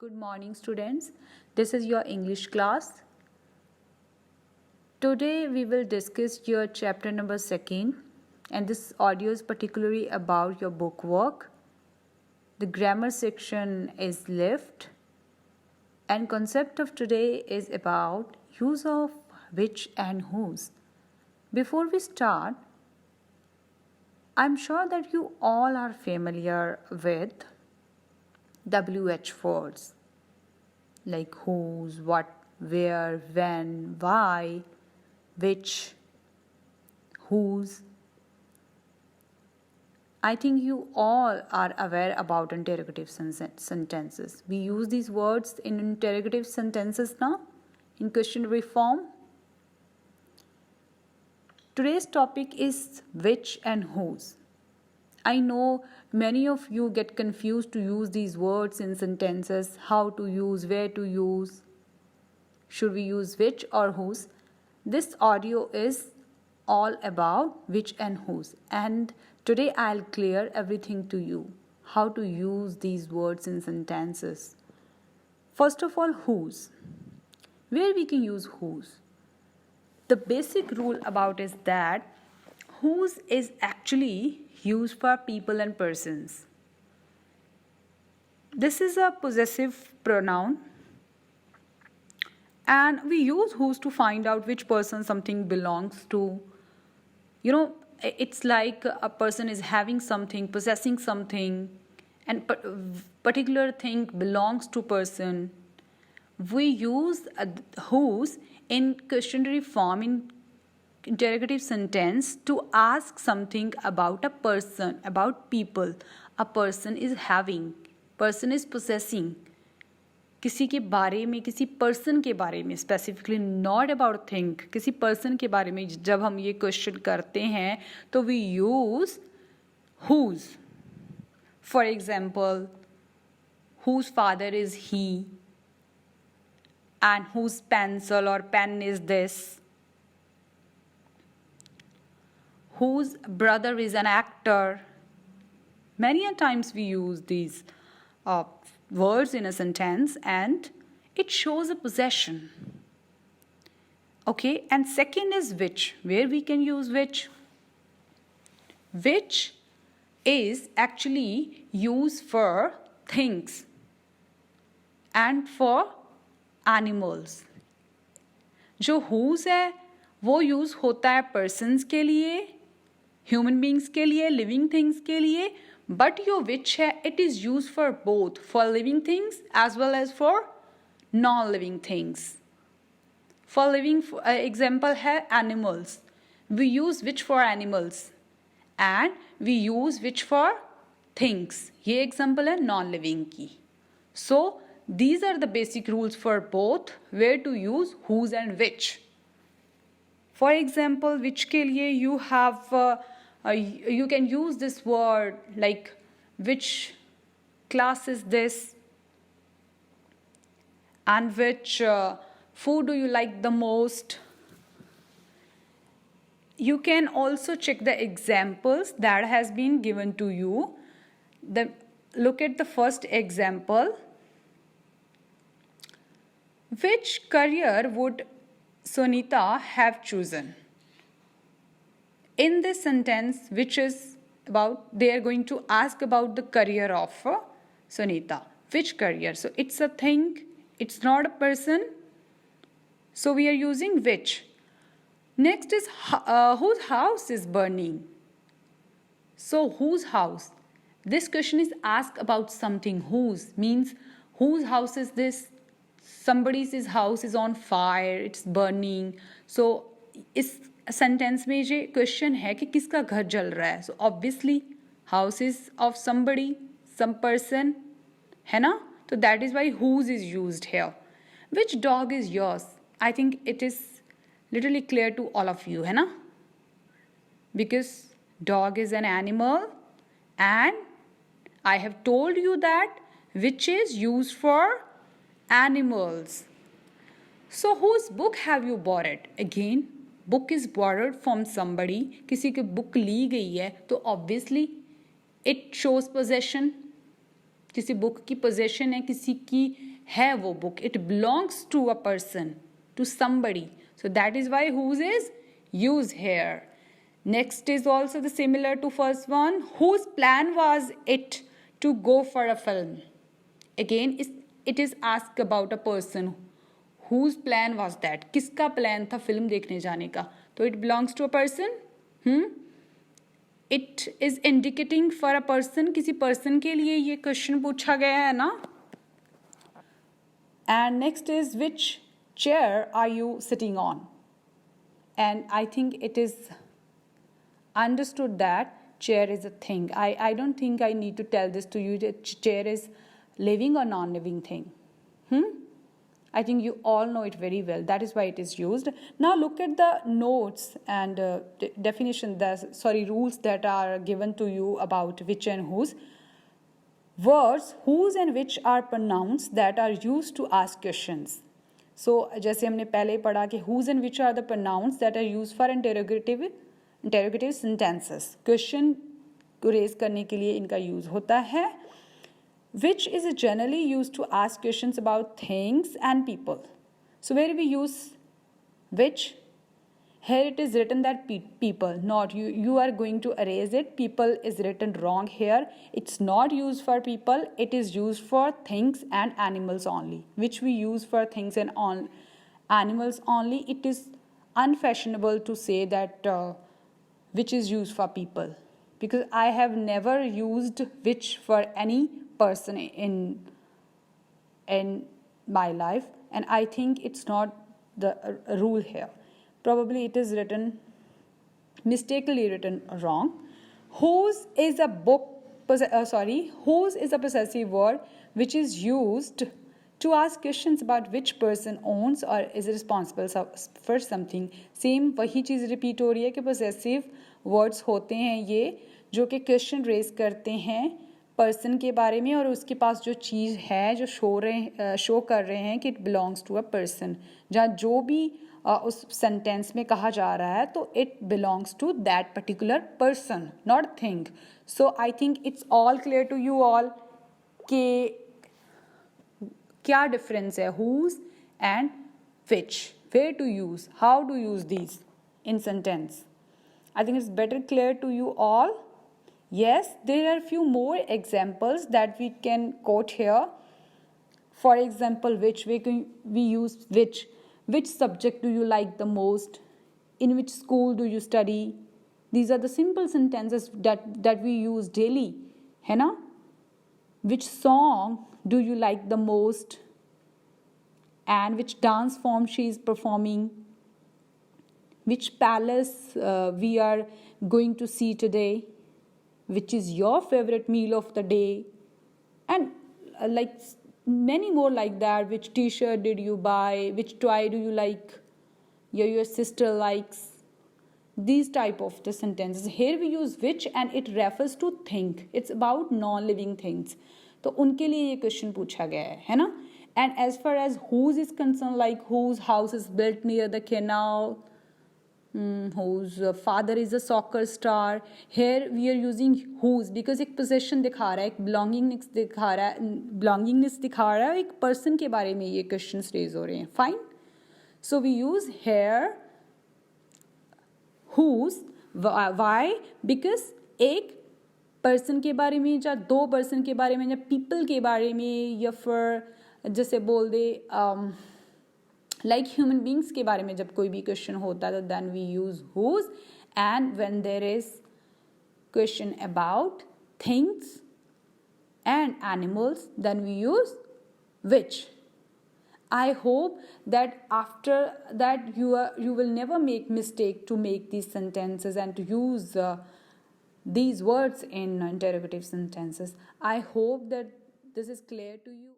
Good morning, students. This is your English class. Today we will discuss your chapter number 2, and this audio is particularly about your book work. The grammar section is left, and concept of today is about use of which and whose. Before we start, I'm sure that you all are familiar with WH words like whose, what, where, when, why, which, whose. I think you all are aware about interrogative sentences. We use these words in interrogative sentences now in questionnaire form. Today's topic is which and whose. I know many of you get confused to use these words in sentences, how to use, where to use, should we use which or whose. This audio is all about which and whose, and today I'll clear everything to you, how to use these words in sentences. First of all, whose. Where we can use whose? The basic rule about is that whose is actually used for people and persons. This is a possessive pronoun, and we use whose to find out which person something belongs to. It's like a person is having something, possessing something, and particular thing belongs to person. We use whose in questionnaire form in interrogative sentence to ask something about a person, about people. A person is having, person is possessing. किसी के बारे में, किसी person के बारे में, specifically not about thing, किसी person के बारे में जब हम ये क्वेश्चन करते हैं तो we use whose. For example, whose father is he, and whose pencil or pen is this, whose brother is an actor. Many a times we use these words in a sentence and it shows a possession. Okay, and second is which, where we can use which. Which is actually used for things and for animals. जो whose है वो use होता है persons के लिए, human beings के लिए, living things के लिए, but your which है it is used for both, for living things as well as for non-living things. For living example है animals, we use which for animals and we use which for things. ये example है non-living की. So these are the basic rules for both, where to use whose and which. For example, which के लिए you have you can use this word like which class is this, and which food do you like the most. You can also check the examples that has been given to you. Look at the first example. Which career would Sunita have chosen? In this sentence, which is about, they are going to ask about the career of Sunita. Which career? So it's a thing, it's not a person. So we are using which. Next is whose house is burning? So whose house? This question is asked about something. Whose means whose house is this? Somebody's house is on fire, it's burning. So इस sentence में ये question है कि किसका घर जल रहा है. So obviously house is of somebody, some person, है ना. तो that is why whose is used here. Which dog is yours? I think it is literally clear to all of you, है ना, because dog is an animal and I have told you that which is used for animals. So whose book have you borrowed? Again, book is borrowed from somebody. किसी की book ली गई है तो obviously it shows possession. किसी book की possession है, किसी की है वो book. It belongs to a person, to somebody. So that is why whose is used here. Next is also the similar to first one. Whose plan was it to go for a film? Again, it is asked about a person. Whose plan was that? किसका plan था film देखने जाने का? तो it belongs to a person. It is indicating for a person. किसी person के लिए ये question पूछा गया है ना? And next is, which chair are you sitting on? And I think it is understood that chair is a thing. I don't think I need to tell this to you that chair is living or non-living thing. I think you all know it very well. That is why it is used. Now look at the notes and rules that are given to you about which and whose. Words whose and which are pronouns that are used to ask questions. So जैसे हमने पहले पढ़ा कि whose and which are the pronouns that are used for interrogative sentences. Question को raise करने के लिए इनका use होता है. Which is generally used to ask questions about things and people. So where we use which? Here it is written that people, not you. You are going to erase it. People is written wrong here. It's not used for people. It is used for things and animals only. Which we use for things and animals only. It is unfashionable to say that which is used for people. Because I have never used which for any person in my life. And I think it's not the rule here. Probably it is written, mistakenly written wrong. Whose is a whose is a possessive word which is used to ask questions about which person owns or is responsible for something. Same वही चीज़ repeat हो रही है कि possessive words होते हैं ये जो कि question raise करते हैं person के बारे में और उसके पास जो चीज़ है जो show कर रहे हैं कि it belongs to a person. जहाँ जो भी उस सेंटेंस में कहा जा रहा है तो it belongs to that particular person not thing. So I think it's all clear to you all कि क्या डिफरेंस है whose and which, where to use, how to use these in sentence. I think it's better clear to you all. Yes, there are few more examples that we can quote here. For example, which we use which. Which subject do you like the most? In which school do you study? These are the simple sentences that we use daily. है ना? Which song do you like the most? And which dance form she is performing? Which palace we are going to see today? Which is your favorite meal of the day? And like many more like that. Which t-shirt did you buy? Which toy do you like? Your sister likes? These type of the sentences. Here we use which and it refers to thing. It's about non-living things. तो उनके लिए ये question पूछा गया है ना? And as far as whose is concerned, like whose house is built near the canal, whose father is a soccer star. Here we are using whose because एक possession दिखा रहा है, एक belongingness दिखा रहा है, एक person के बारे में ये questions raise हो रहे हैं. Fine. So we use here whose. Why? Because एक person के बारे में या दो person के बारे में या people के बारे में या फिर जैसे बोल दे like human beings के बारे में जब कोई भी question होता है तो then we use whose. And when there is question about things and animals then we use which. I hope that after that you will never make mistake to make these sentences and to use these words in interrogative sentences. I hope that this is clear to you.